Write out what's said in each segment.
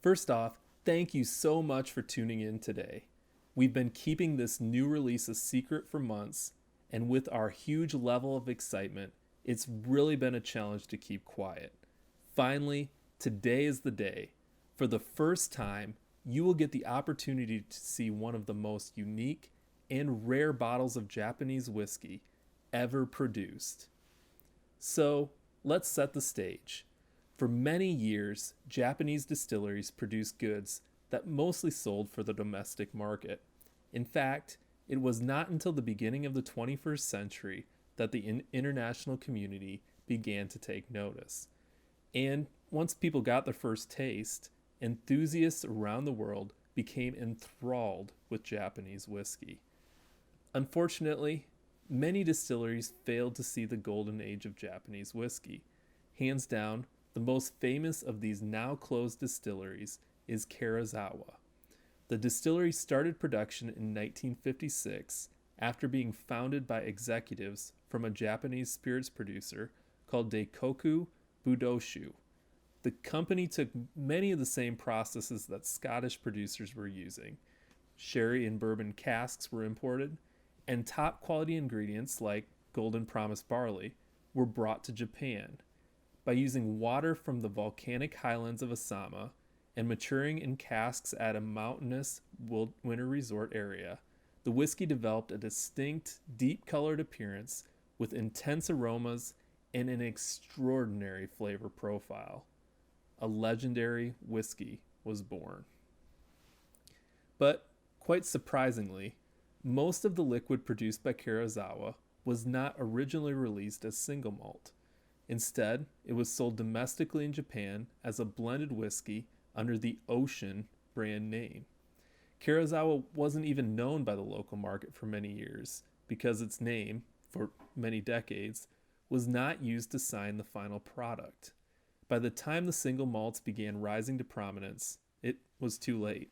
First off, thank you so much for tuning in today. We've been keeping this new release a secret for months, and with our huge level of excitement, it's really been a challenge to keep quiet. Finally, today is the day. For the first time, you will get the opportunity to see one of the most unique and rare bottles of Japanese whiskey ever produced. So, let's set the stage. For many years, Japanese distilleries produced goods that mostly sold for the domestic market. In fact, it was not until the beginning of the 21st century that the international community began to take notice. And once people got their first taste, enthusiasts around the world became enthralled with Japanese whiskey. Unfortunately, many distilleries failed to see the golden age of Japanese whiskey. Hands down, the most famous of these now closed distilleries is Karasawa. The distillery started production in 1956 after being founded by executives from a Japanese spirits producer called Daikoku Budoshu. The company took many of the same processes that Scottish producers were using. Sherry and bourbon casks were imported, and top quality ingredients like Golden Promise barley were brought to Japan. By using water from the volcanic highlands of Asama and maturing in casks at a mountainous winter resort area, the whiskey developed a distinct, deep-colored appearance with intense aromas and an extraordinary flavor profile. A legendary whiskey was born. But, quite surprisingly, most of the liquid produced by Karuizawa was not originally released as single malt. Instead, it was sold domestically in Japan as a blended whiskey under the Ocean brand name. Karasawa wasn't even known by the local market for many years because its name, for many decades, was not used to sign the final product. By the time the single malts began rising to prominence, it was too late.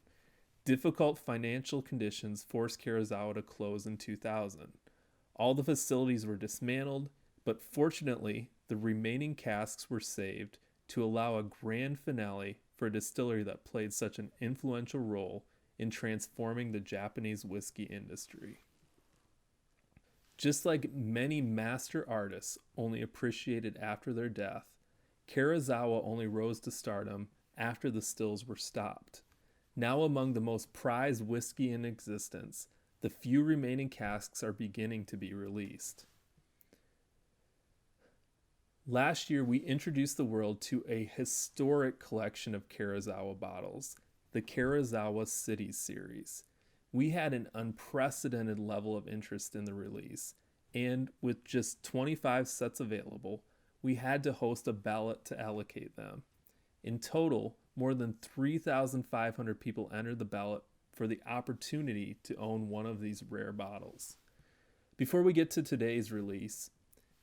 Difficult financial conditions forced Karasawa to close in 2000. All the facilities were dismantled, but fortunately, the remaining casks were saved to allow a grand finale for a distillery that played such an influential role in transforming the Japanese whiskey industry. Just like many master artists only appreciated after their death, Karasawa only rose to stardom after the stills were stopped. Now among the most prized whiskey in existence, the few remaining casks are beginning to be released. Last year, we introduced the world to a historic collection of Karasawa bottles, the Karasawa Cities series. We had an unprecedented level of interest in the release, and with just 25 sets available, we had to host a ballot to allocate them. In total, more than 3,500 people entered the ballot for the opportunity to own one of these rare bottles. Before we get to today's release,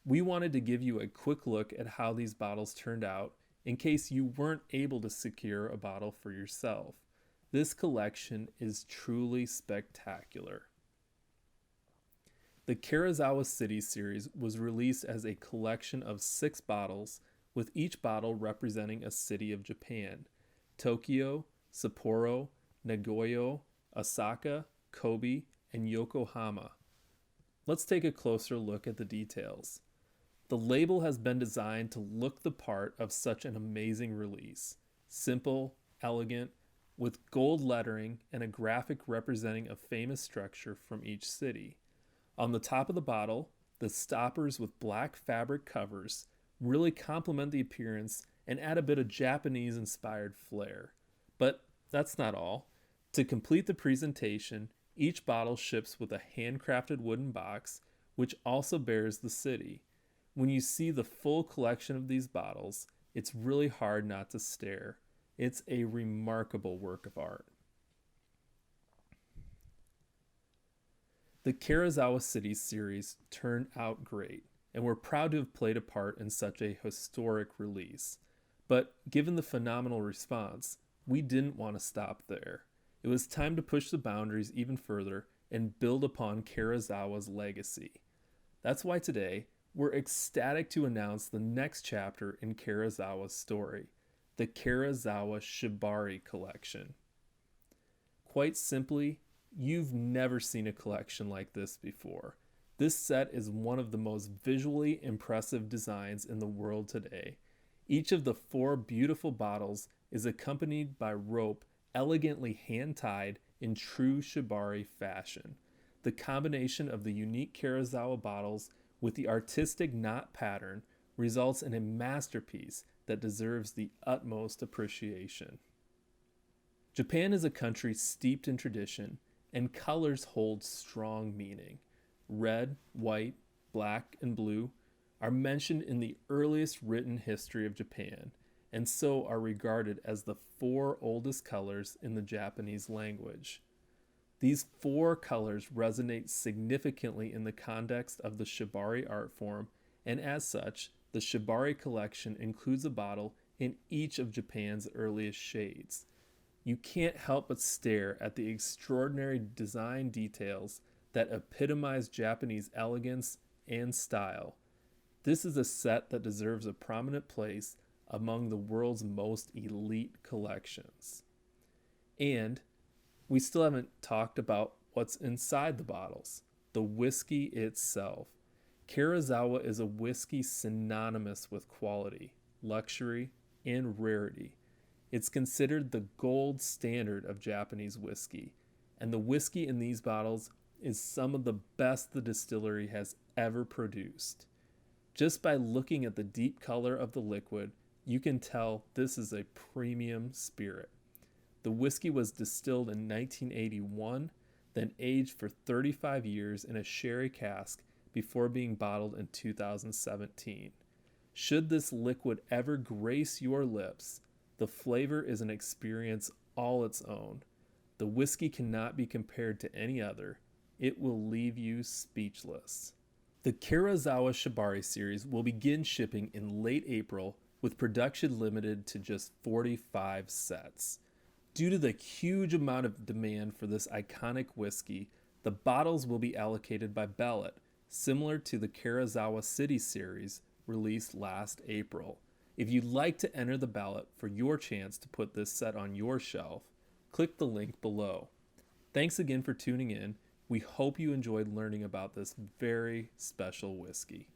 we wanted to give you a quick look at how these bottles turned out in case you weren't able to secure a bottle for yourself. This collection is truly spectacular. The Karasawa City series was released as a collection of 6 bottles, with each bottle representing a city of Japan: Tokyo, Sapporo, Nagoya, Osaka, Kobe, and Yokohama. Let's take a closer look at the details. The label has been designed to look the part of such an amazing release. Simple, elegant, with gold lettering and a graphic representing a famous structure from each city. On the top of the bottle, the stoppers with black fabric covers really complement the appearance and add a bit of Japanese-inspired flair. But that's not all. To complete the presentation, each bottle ships with a handcrafted wooden box, which also bears the city. When you see the full collection of these bottles, it's really hard not to stare. It's a remarkable work of art. The Karasawa City series turned out great, and we're proud to have played a part in such a historic release. But given the phenomenal response, we didn't want to stop there. It was time to push the boundaries even further and build upon Karasawa's legacy. That's why today, we're ecstatic to announce the next chapter in Karasawa's story. the Karasawa Shibari collection. Quite simply, you've never seen a collection like this before. This set is one of the most visually impressive designs in the world today. Each of the 4 beautiful bottles is accompanied by rope elegantly hand-tied in true Shibari fashion. The combination of the unique Karuizawa bottles with the artistic knot pattern results in a masterpiece that deserves the utmost appreciation. Japan is a country steeped in tradition, and colors hold strong meaning. Red, white, black, and blue are mentioned in the earliest written history of Japan, and so are regarded as the 4 oldest colors in the Japanese language. These 4 colors resonate significantly in the context of the Shibari art form, and as such, the Shibari collection includes a bottle in each of Japan's earliest shades. You can't help but stare at the extraordinary design details that epitomize Japanese elegance and style. This is a set that deserves a prominent place among the world's most elite collections. And we still haven't talked about what's inside the bottles, the whiskey itself. Karasawa is a whiskey synonymous with quality, luxury, and rarity. It's considered the gold standard of Japanese whiskey, and the whiskey in these bottles is some of the best the distillery has ever produced. Just by looking at the deep color of the liquid, you can tell this is a premium spirit. The whiskey was distilled in 1981, then aged for 35 years in a sherry cask before being bottled in 2017. Should this liquid ever grace your lips, the flavor is an experience all its own. The whiskey cannot be compared to any other. It will leave you speechless. The Karasawa Shibari series will begin shipping in late April with production limited to just 45 sets. Due to the huge amount of demand for this iconic whiskey, the bottles will be allocated by ballot, similar to the Karasawa City series released last April. If you'd like to enter the ballot for your chance to put this set on your shelf, click the link below. Thanks again for tuning in. We hope you enjoyed learning about this very special whiskey.